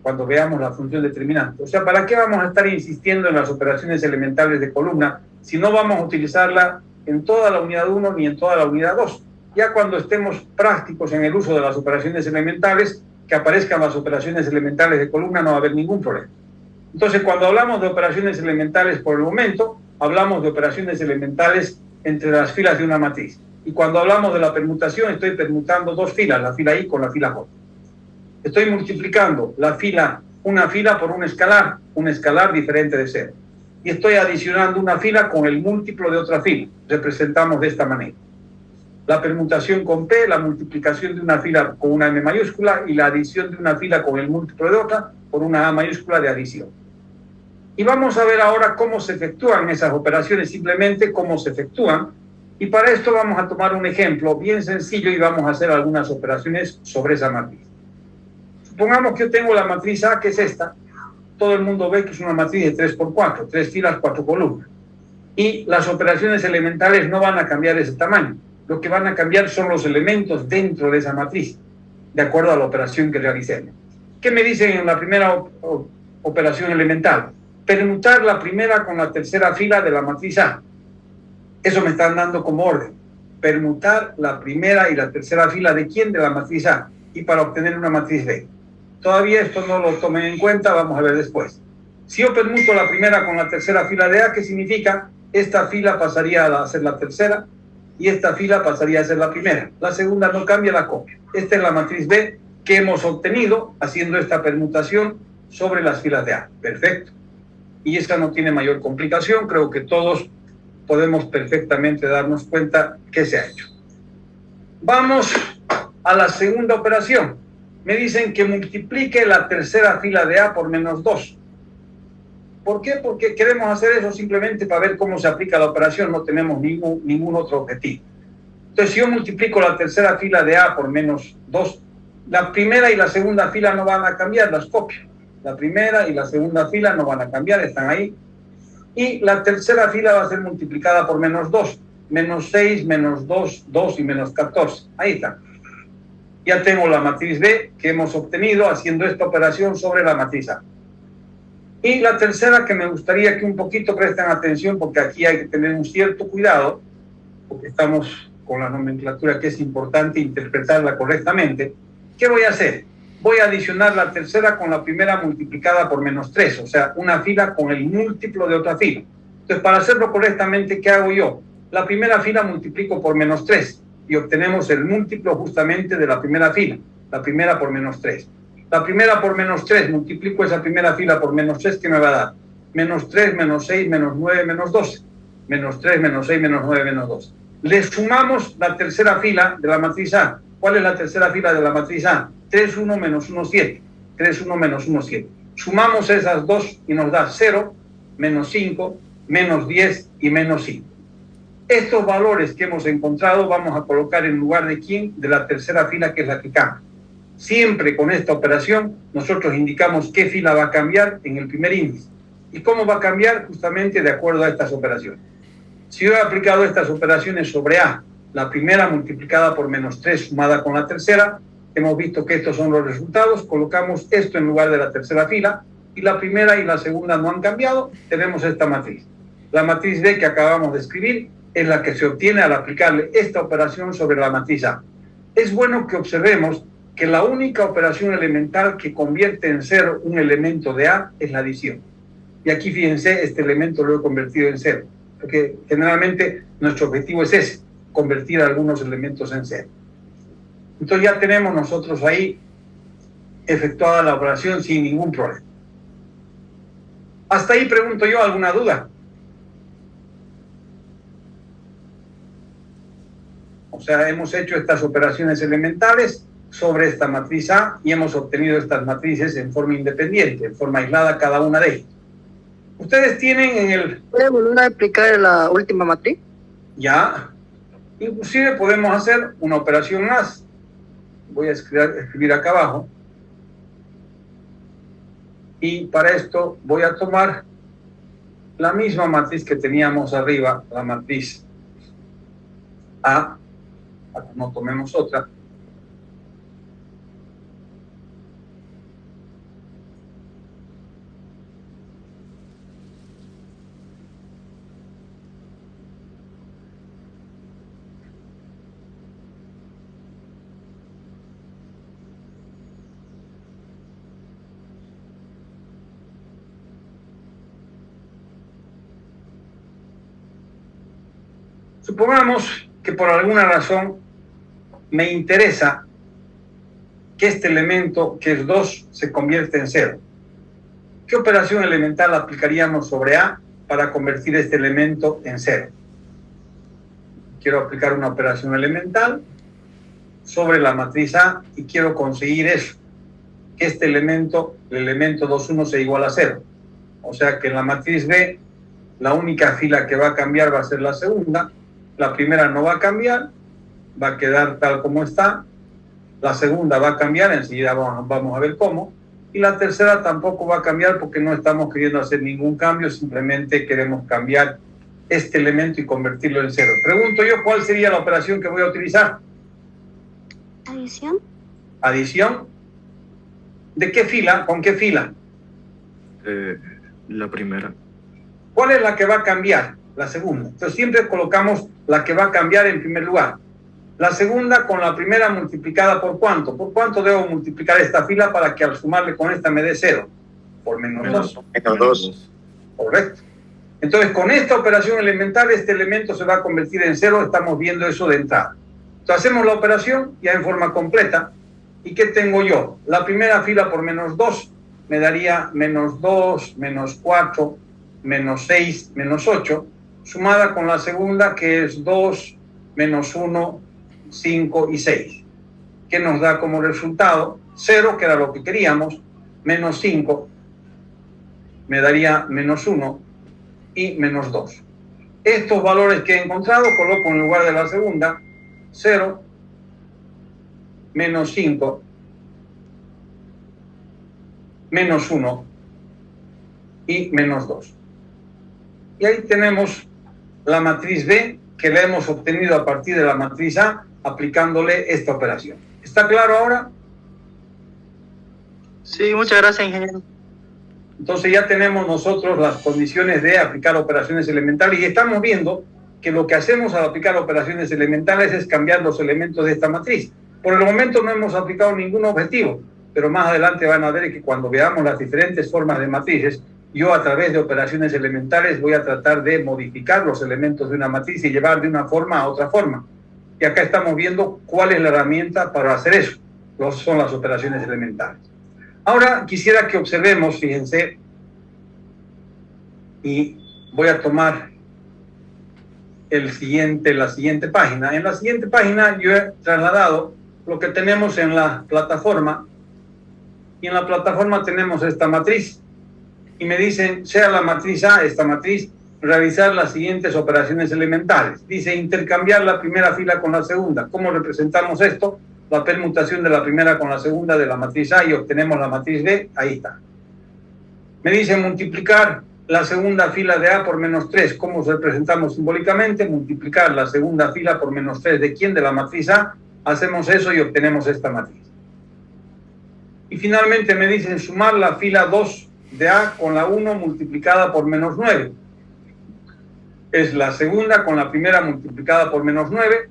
cuando veamos la función determinante. O sea, ¿para qué vamos a estar insistiendo en las operaciones elementales de columna si no vamos a utilizarla en toda la unidad 1 ni en toda la unidad 2? Ya cuando estemos prácticos en el uso de las operaciones elementales, que aparezcan las operaciones elementales de columna, no va a haber ningún problema. Entonces, cuando hablamos de operaciones elementales por el momento, hablamos de operaciones elementales entre las filas de una matriz. Y cuando hablamos de la permutación, estoy permutando dos filas, la fila I con la fila J. Estoy multiplicando una fila por un escalar diferente de 0. Y estoy adicionando una fila con el múltiplo de otra fila. Representamos de esta manera. La permutación con P, la multiplicación de una fila con una M mayúscula y la adición de una fila con el múltiplo de otra por una A mayúscula de adición. Y vamos a ver ahora cómo se efectúan esas operaciones, simplemente cómo se efectúan. Y para esto vamos a tomar un ejemplo bien sencillo y vamos a hacer algunas operaciones sobre esa matriz. Supongamos que yo tengo la matriz A, que es esta. Todo el mundo ve que es una matriz de 3 por 4, 3 filas, 4 columnas. Y las operaciones elementales no van a cambiar ese tamaño. Lo que van a cambiar son los elementos dentro de esa matriz, de acuerdo a la operación que realicemos. ¿Qué me dicen en la primera operación elemental? Permutar la primera con la tercera fila de la matriz A. Eso me están dando como orden. Permutar la primera y la tercera fila de quién, de la matriz A, y para obtener una matriz B. Todavía esto no lo tomen en cuenta, vamos a ver después. Si yo permuto la primera con la tercera fila de A, ¿qué significa? Esta fila pasaría a ser la tercera y esta fila pasaría a ser la primera. La segunda no cambia, la copia. Esta es la matriz B que hemos obtenido haciendo esta permutación sobre las filas de A. Perfecto. Y esta no tiene mayor complicación, creo que todos podemos perfectamente darnos cuenta que se ha hecho. Vamos a la segunda operación. Me dicen que multiplique la tercera fila de A por menos 2. ¿Por qué? Porque queremos hacer eso simplemente para ver cómo se aplica la operación, no tenemos ningún otro objetivo. Entonces, si yo multiplico la tercera fila de A por menos 2, la primera y la segunda fila no van a cambiar, las copio. La primera y la segunda fila no van a cambiar, están ahí. Y la tercera fila va a ser multiplicada por menos 2. Menos 6, menos 2, 2 y menos 14. Ahí está. Ya tengo la matriz B que hemos obtenido haciendo esta operación sobre la matriz A. Y la tercera, que me gustaría que un poquito presten atención, porque aquí hay que tener un cierto cuidado, porque estamos con la nomenclatura que es importante interpretarla correctamente. ¿Qué voy a hacer? Voy a adicionar la tercera con la primera multiplicada por menos 3, o sea, una fila con el múltiplo de otra fila. Entonces, para hacerlo correctamente, ¿qué hago yo? La primera fila multiplico por menos 3 y obtenemos el múltiplo justamente de la primera fila, la primera por menos 3. La primera por menos 3, multiplico esa primera fila por menos 3, ¿qué me va a dar? Menos 3, menos 6, menos 9, menos 12. Menos 3, menos 6, menos 9, menos 12. Le sumamos la tercera fila de la matriz A. ¿Cuál es la tercera fila de la matriz A? 3, 1, menos 1, 7. 3, 1, menos 1, 7. Sumamos esas dos y nos da 0, menos 5, menos 10 y menos 5. Estos valores que hemos encontrado vamos a colocar en lugar de quién, de la tercera fila, que es la que cambia. Siempre con esta operación nosotros indicamos qué fila va a cambiar en el primer índice. ¿Y cómo va a cambiar? Justamente de acuerdo a estas operaciones. Si yo he aplicado estas operaciones sobre A, la primera multiplicada por menos 3 sumada con la tercera, hemos visto que estos son los resultados, colocamos esto en lugar de la tercera fila, y la primera y la segunda no han cambiado, tenemos esta matriz. La matriz B que acabamos de escribir es la que se obtiene al aplicarle esta operación sobre la matriz A. Es bueno que observemos que la única operación elemental que convierte en 0 un elemento de A es la adición. Y aquí fíjense, este elemento lo he convertido en 0, porque generalmente nuestro objetivo es ese, convertir algunos elementos en 0. Entonces ya tenemos nosotros ahí efectuada la operación sin ningún problema. Hasta ahí pregunto yo, ¿alguna duda? O sea, hemos hecho estas operaciones elementales sobre esta matriz A y hemos obtenido estas matrices en forma independiente, en forma aislada cada una de ellas. Ustedes tienen en el... ¿Puede volver a explicar la última matriz? Ya. Inclusive podemos hacer una operación más. Voy a escribir acá abajo. Y para esto voy a tomar la misma matriz que teníamos arriba, la matriz A. No tomemos otra. Supongamos que por alguna razón me interesa que este elemento, que es 2, se convierta en 0. ¿Qué operación elemental aplicaríamos sobre A para convertir este elemento en 0? Quiero aplicar una operación elemental sobre la matriz A y quiero conseguir eso, que este elemento, el elemento 2, 1, sea igual a 0. O sea que en la matriz B, la única fila que va a cambiar va a ser la segunda. La primera no va a cambiar, va a quedar tal como está. La segunda va a cambiar, enseguida vamos a ver cómo. Y la tercera tampoco va a cambiar porque no estamos queriendo hacer ningún cambio, simplemente queremos cambiar este elemento y convertirlo en cero. Pregunto yo, ¿cuál sería la operación que voy a utilizar? Adición. Adición. ¿De qué fila? ¿Con qué fila? La primera. ¿Cuál es la que va a cambiar? La segunda. Entonces siempre colocamos la que va a cambiar en primer lugar. La segunda con la primera multiplicada ¿por cuánto? ¿Por cuánto debo multiplicar esta fila para que al sumarle con esta me dé cero? Por menos 2. Menos 2. Correcto. Entonces, con esta operación elemental, este elemento se va a convertir en cero. Estamos viendo eso de entrada. Entonces, hacemos la operación ya en forma completa. ¿Y qué tengo yo? La primera fila por menos 2 me daría menos 2, menos 4, menos 6, menos 8, sumada con la segunda, que es 2, menos 1, 5 y 6. ¿Qué nos da como resultado? 0, que era lo que queríamos, menos 5, me daría menos 1 y menos 2. Estos valores que he encontrado coloco en lugar de la segunda, 0, menos 5, menos 1 y menos 2. Y ahí tenemos la matriz B, que la hemos obtenido a partir de la matriz A, aplicándole esta operación. ¿Está claro ahora? Sí, muchas gracias, ingeniero. Entonces ya tenemos nosotros las condiciones de aplicar operaciones elementales y estamos viendo que lo que hacemos al aplicar operaciones elementales es cambiar los elementos de esta matriz. Por el momento no hemos aplicado ningún objetivo, pero más adelante van a ver que cuando veamos las diferentes formas de matrices, yo a través de operaciones elementales voy a tratar de modificar los elementos de una matriz y llevar de una forma a otra forma. Y acá estamos viendo cuál es la herramienta para hacer eso. Son las operaciones elementales. Ahora quisiera que observemos, fíjense, y voy a tomar la siguiente página. En la siguiente página yo he trasladado lo que tenemos en la plataforma, y en la plataforma tenemos esta matriz, y me dicen, sea la matriz A, esta matriz, realizar las siguientes operaciones elementales. Dice, intercambiar la primera fila con la segunda. ¿Cómo representamos esto? La permutación de la primera con la segunda de la matriz A y obtenemos la matriz B, ahí está. Me dice multiplicar la segunda fila de A por menos 3. ¿Cómo representamos simbólicamente? Multiplicar la segunda fila por menos 3. ¿De quién? De la matriz A. Hacemos eso y obtenemos esta matriz. Y finalmente me dicen sumar la fila 2 de A con la 1 multiplicada por menos 9. Es la segunda con la primera multiplicada por menos 9,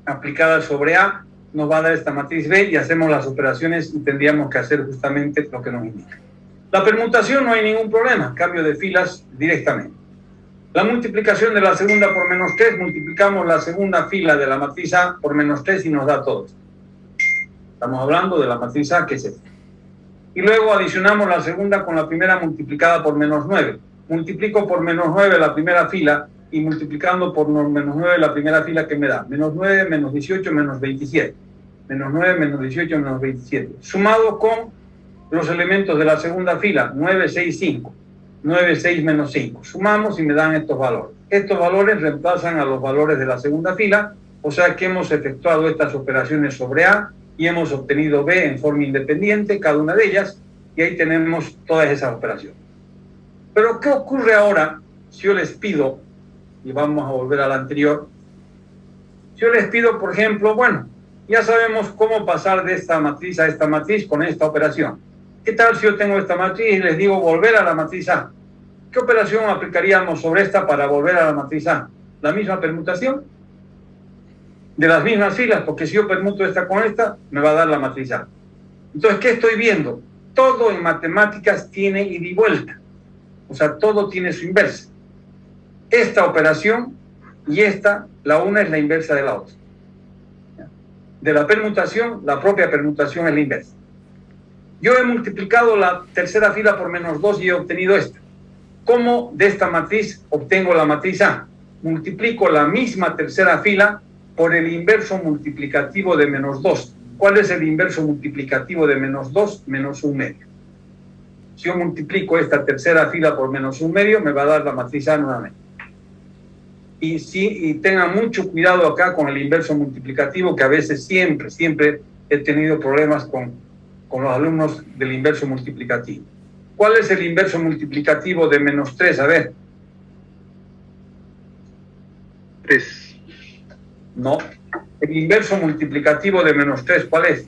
aplicada sobre A, nos va a dar esta matriz B y hacemos las operaciones y tendríamos que hacer justamente lo que nos indica. La permutación no hay ningún problema, cambio de filas directamente. La multiplicación de la segunda por menos 3, multiplicamos la segunda fila de la matriz A por menos 3 y nos da todo esto. Estamos hablando de la matriz A, que es esta. Y luego adicionamos la segunda con la primera multiplicada por menos 9. Multiplico por menos 9 la primera fila y multiplicando por menos 9 la primera fila que me da. Menos 9, menos 18, menos 27. Menos 9, menos 18, menos 27. Sumado con los elementos de la segunda fila, 9, 6, 5. 9, 6, menos 5. Sumamos y me dan estos valores. Estos valores reemplazan a los valores de la segunda fila, o sea que hemos efectuado estas operaciones sobre A y hemos obtenido B en forma independiente, cada una de ellas, y ahí tenemos todas esas operaciones. Pero ¿qué ocurre ahora si yo les pido, y vamos a volver a la anterior, si yo les pido, por ejemplo, bueno, ya sabemos cómo pasar de esta matriz a esta matriz con esta operación. ¿Qué tal si yo tengo esta matriz y les digo volver a la matriz A? ¿Qué operación aplicaríamos sobre esta para volver a la matriz A? ¿La misma permutación? De las mismas filas, porque si yo permuto esta con esta, me va a dar la matriz A. Entonces, ¿qué estoy viendo? Todo en matemáticas tiene ida y vuelta. O sea, todo tiene su inversa. Esta operación y esta, la una es la inversa de la otra. De la permutación, la propia permutación es la inversa. Yo he multiplicado la tercera fila por menos 2 y he obtenido esta. ¿Cómo de esta matriz obtengo la matriz A? Multiplico la misma tercera fila por el inverso multiplicativo de menos 2. ¿Cuál es el inverso multiplicativo de menos 2? Menos 1 medio. Si yo multiplico esta tercera fila por menos 1 medio, me va a dar la matriz A nuevamente. Y tengan mucho cuidado acá con el inverso multiplicativo, que a veces siempre he tenido problemas con los alumnos del inverso multiplicativo. ¿Cuál es el inverso multiplicativo de menos 3? A ver. 3. No. El inverso multiplicativo de menos 3, ¿cuál es?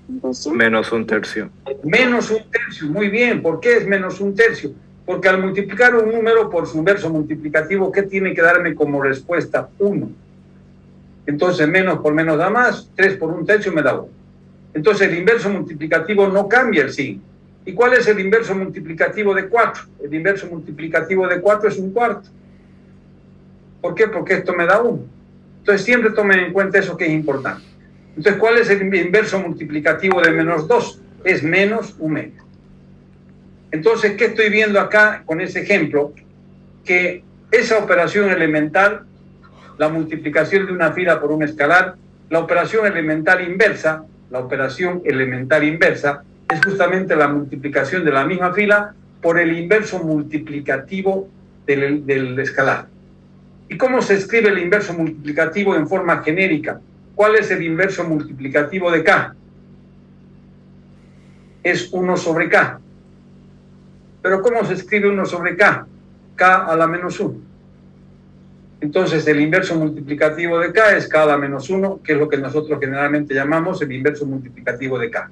Inversión. Menos un tercio. Menos un tercio. Muy bien. ¿Por qué es menos un tercio? Porque al multiplicar un número por su inverso multiplicativo, ¿qué tiene que darme como respuesta? 1. Entonces, menos por menos da más, 3 por un tercio me da 1. Entonces, el inverso multiplicativo no cambia el signo. ¿Y cuál es el inverso multiplicativo de 4? El inverso multiplicativo de 4 es un cuarto. ¿Por qué? Porque esto me da 1. Entonces, siempre tomen en cuenta eso que es importante. Entonces, ¿cuál es el inverso multiplicativo de menos 2? Es menos un medio. Entonces, ¿qué estoy viendo acá con ese ejemplo? Que esa operación elemental, la multiplicación de una fila por un escalar, la operación elemental inversa es justamente la multiplicación de la misma fila por el inverso multiplicativo del escalar. ¿Y cómo se escribe el inverso multiplicativo en forma genérica? ¿Cuál es el inverso multiplicativo de K? Es 1 sobre K. ¿Pero cómo se escribe 1 sobre K? K a la menos 1. Entonces, el inverso multiplicativo de K es K a la menos 1, que es lo que nosotros generalmente llamamos el inverso multiplicativo de K.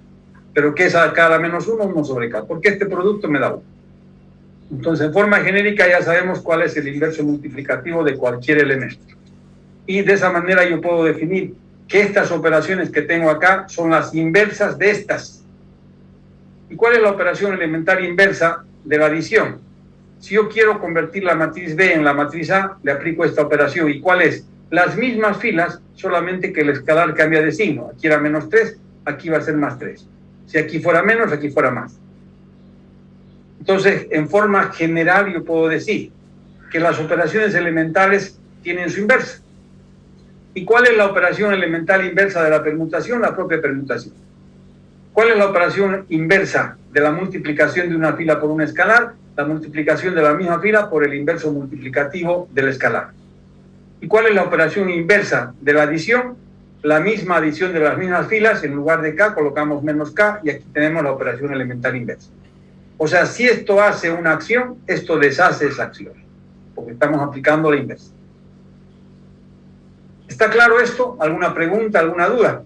¿Pero qué es K a la menos 1? 1 sobre K. Porque este producto me da 1. Entonces, en forma genérica ya sabemos cuál es el inverso multiplicativo de cualquier elemento. Y de esa manera yo puedo definir que estas operaciones que tengo acá son las inversas de estas. ¿Y cuál es la operación elemental inversa de la adición? Si yo quiero convertir la matriz B en la matriz A, le aplico esta operación. ¿Y cuál es? Las mismas filas, solamente que el escalar cambia de signo. Aquí era menos 3, aquí va a ser más 3. Si aquí fuera menos, aquí fuera más. Entonces, en forma general, yo puedo decir que las operaciones elementales tienen su inversa. ¿Y cuál es la operación elemental inversa de la permutación? La propia permutación. ¿Cuál es la operación inversa de la multiplicación de una fila por un escalar? La multiplicación de la misma fila por el inverso multiplicativo del escalar. ¿Y cuál es la operación inversa de la adición? La misma adición de las mismas filas, en lugar de K colocamos menos K y aquí tenemos la operación elemental inversa. O sea, si esto hace una acción, esto deshace esa acción, porque estamos aplicando la inversa. ¿Está claro esto? ¿Alguna pregunta, alguna duda?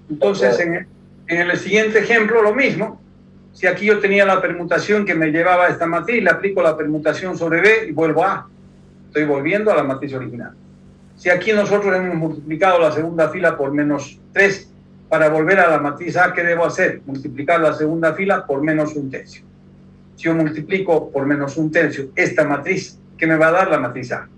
Entonces, en el siguiente ejemplo, lo mismo. Si aquí yo tenía la permutación que me llevaba a esta matriz, le aplico la permutación sobre B y vuelvo a A. Estoy volviendo a la matriz original. Si aquí nosotros hemos multiplicado la segunda fila por menos 3, para volver a la matriz A, ¿qué debo hacer? Multiplicar la segunda fila por menos un tercio. Si yo multiplico por menos un tercio esta matriz, ¿qué me va a dar? La matriz A.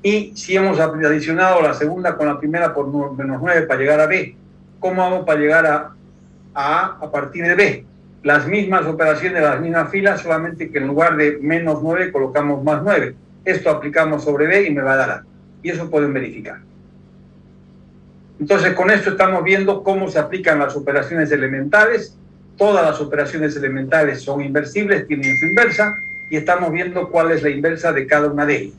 Y si hemos adicionado la segunda con la primera por menos 9 para llegar a B, ¿cómo hago para llegar a A partir de B? Las mismas operaciones, las mismas filas, solamente que en lugar de menos 9 colocamos más 9. Esto aplicamos sobre B y me va a dar A. Y eso pueden verificar. Entonces, con esto estamos viendo cómo se aplican las operaciones elementales. Todas las operaciones elementales son inversibles, tienen su inversa, y estamos viendo cuál es la inversa de cada una de ellas.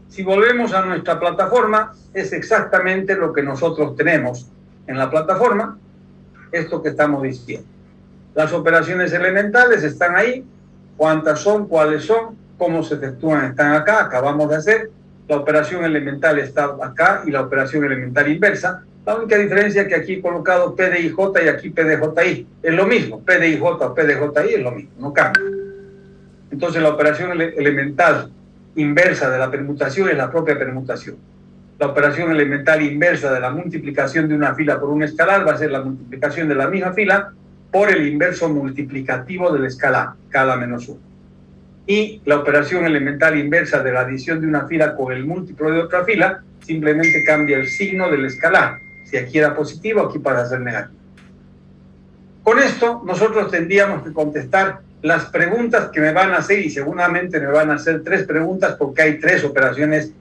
Si volvemos a nuestra plataforma, es exactamente lo que nosotros tenemos en la plataforma, esto que estamos diciendo. Las operaciones elementales están ahí, cuántas son, cuáles son, cómo se efectúan, están acá, acabamos de hacer. La operación elemental está acá y la operación elemental inversa. La única diferencia es que aquí he colocado P de IJ y aquí P de JI. Es lo mismo, P de IJ o P de JI es lo mismo, no cambia. Entonces la operación elemental inversa de la permutación es la propia permutación. La operación elemental inversa de la multiplicación de una fila por un escalar va a ser la multiplicación de la misma fila por el inverso multiplicativo del escalar, cada menos 1. Y la operación elemental inversa de la adición de una fila con el múltiplo de otra fila simplemente cambia el signo del escalar. Si aquí era positivo, aquí pasa a ser negativo. Con esto, nosotros tendríamos que contestar las preguntas que me van a hacer, y seguramente me van a hacer 3 preguntas porque hay 3 operaciones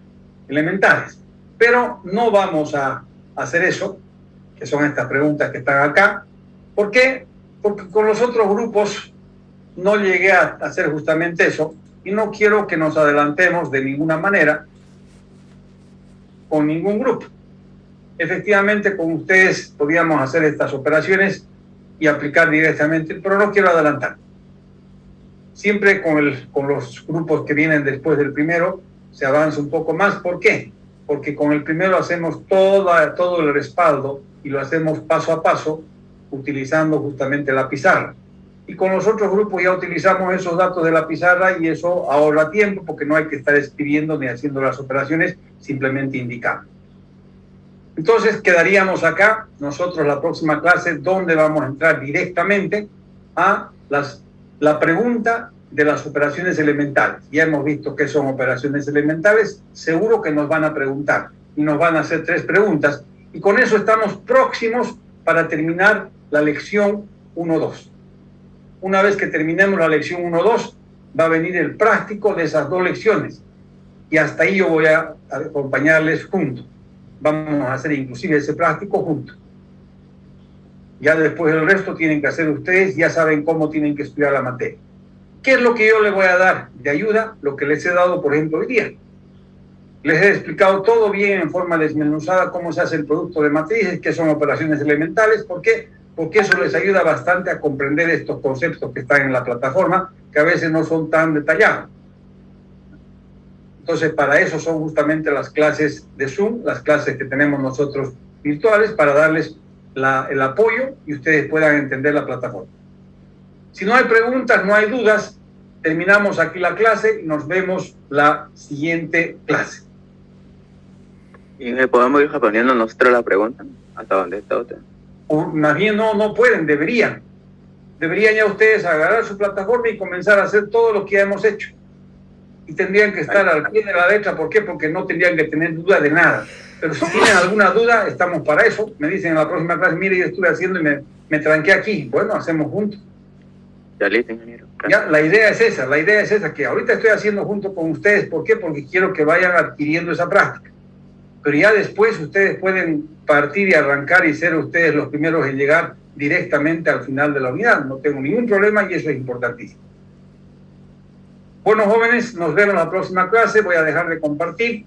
elementales. Pero no vamos a hacer eso, que son estas preguntas que están acá. ¿Por qué? Porque con los otros grupos no llegué a hacer justamente eso y no quiero que nos adelantemos de ninguna manera con ningún grupo. Efectivamente, con ustedes podíamos hacer estas operaciones y aplicar directamente, pero no quiero adelantar. Siempre con los grupos que vienen después del primero se avanza un poco más. ¿Por qué? Porque con el primero hacemos todo el respaldo y lo hacemos paso a paso utilizando justamente la pizarra. Y con los otros grupos ya utilizamos esos datos de la pizarra y eso ahorra tiempo porque no hay que estar escribiendo ni haciendo las operaciones, simplemente indicando. Entonces quedaríamos acá nosotros la próxima clase donde vamos a entrar directamente a la pregunta de las operaciones elementales. Ya hemos visto qué son operaciones elementales, seguro que nos van a preguntar y nos van a hacer 3 preguntas y con eso estamos próximos para terminar la lección 1-2. Una vez que terminemos la lección 1-2, va a venir el práctico de esas 2 lecciones y hasta ahí yo voy a acompañarles juntos. Vamos a hacer inclusive ese práctico juntos. Ya después el resto tienen que hacer ustedes, ya saben cómo tienen que estudiar la materia. ¿Qué es lo que yo les voy a dar de ayuda? Lo que les he dado, por ejemplo, hoy día. Les he explicado todo bien en forma desmenuzada cómo se hace el producto de matrices, qué son operaciones elementales. ¿Por qué? Porque eso les ayuda bastante a comprender estos conceptos que están en la plataforma, que a veces no son tan detallados. Entonces, para eso son justamente las clases de Zoom, las clases que tenemos nosotros virtuales, para darles el apoyo y ustedes puedan entender la plataforma. Si no hay preguntas, no hay dudas, terminamos aquí la clase y nos vemos la siguiente clase. ¿Y le podemos ir respondiendo nosotros la pregunta? ¿Hasta dónde está usted? O más bien no pueden, deberían. Deberían ya ustedes agarrar su plataforma y comenzar a hacer todo lo que ya hemos hecho. Y tendrían que estar al pie de la letra. ¿Por qué? Porque no tendrían que tener duda de nada. Pero si tienen alguna duda, estamos para eso. Me dicen en la próxima clase, mire, yo estuve haciendo y me tranqué aquí. Bueno, hacemos juntos. Ya listo, ingeniero. Ya, la idea es esa, que ahorita estoy haciendo junto con ustedes. ¿Por qué? Porque quiero que vayan adquiriendo esa práctica. Pero ya después ustedes pueden partir y arrancar y ser ustedes los primeros en llegar directamente al final de la unidad. No tengo ningún problema y eso es importantísimo. Bueno, jóvenes, nos vemos en la próxima clase. Voy a dejar de compartir.